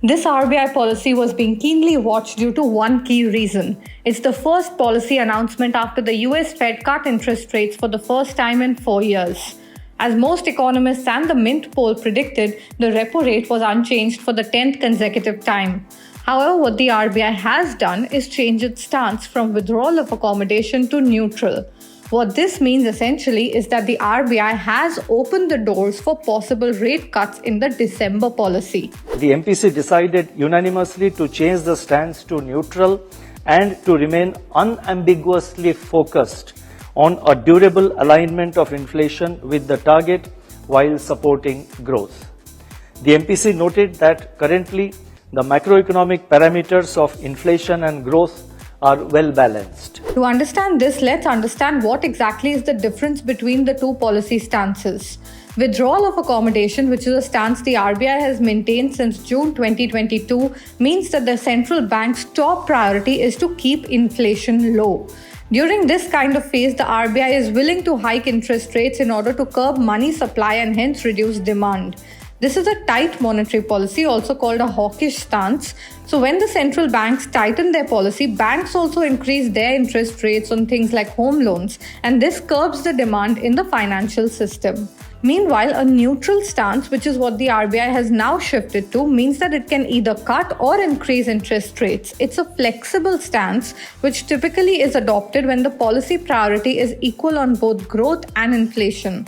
This RBI policy was being keenly watched due to one key reason. It's the first policy announcement after the US Fed cut interest rates for the first time in 4 years. As most economists and the Mint poll predicted, the repo rate was unchanged for the 10th consecutive time. However, what the RBI has done is change its stance from withdrawal of accommodation to neutral. What this means essentially is that the RBI has opened the doors for possible rate cuts in the December policy. The MPC decided unanimously to change the stance to neutral and to remain unambiguously focused on a durable alignment of inflation with the target while supporting growth. The MPC noted that currently the macroeconomic parameters of inflation and growth are well balanced. To understand this, let's understand what exactly is the difference between the two policy stances. Withdrawal of accommodation, which is a stance the RBI has maintained since June 2022, means that the central bank's top priority is to keep inflation low. During this kind of phase, the RBI is willing to hike interest rates in order to curb money supply and hence reduce demand. This is a tight monetary policy, also called a hawkish stance. So when the central banks tighten their policy, banks also increase their interest rates on things like home loans, and this curbs the demand in the financial system. Meanwhile, a neutral stance, which is what the RBI has now shifted to, means that it can either cut or increase interest rates. It's a flexible stance, which typically is adopted when the policy priority is equal on both growth and inflation.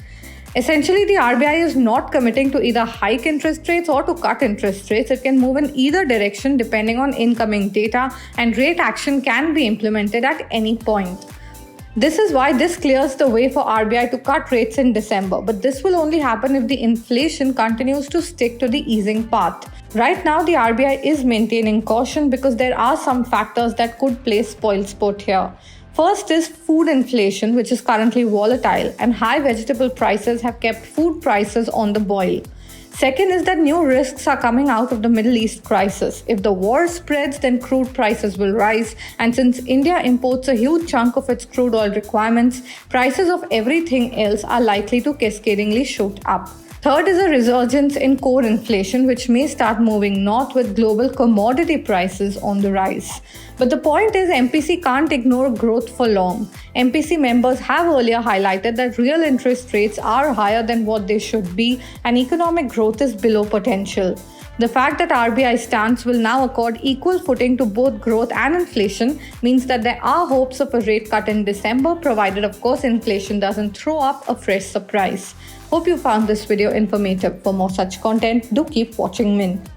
Essentially, the RBI is not committing to either hike interest rates or to cut interest rates. It can move in either direction depending on incoming data, and rate action can be implemented at any point. This is why this clears the way for RBI to cut rates in December, but this will only happen if the inflation continues to stick to the easing path. Right now, the RBI is maintaining caution because there are some factors that could play spoilsport here. First is food inflation, which is currently volatile, and high vegetable prices have kept food prices on the boil. Second is that new risks are coming out of the Middle East crisis. If the war spreads, then crude prices will rise, and since India imports a huge chunk of its crude oil requirements, prices of everything else are likely to cascadingly shoot up. Third is a resurgence in core inflation, which may start moving north with global commodity prices on the rise. But the point is, MPC can't ignore growth for long. MPC members have earlier highlighted that real interest rates are higher than what they should be, and economic growth is below potential. The fact that RBI stance will now accord equal footing to both growth and inflation means that there are hopes of a rate cut in December, provided of course inflation doesn't throw up a fresh surprise. Hope you found this video informative. For more such content, do keep watching Mint.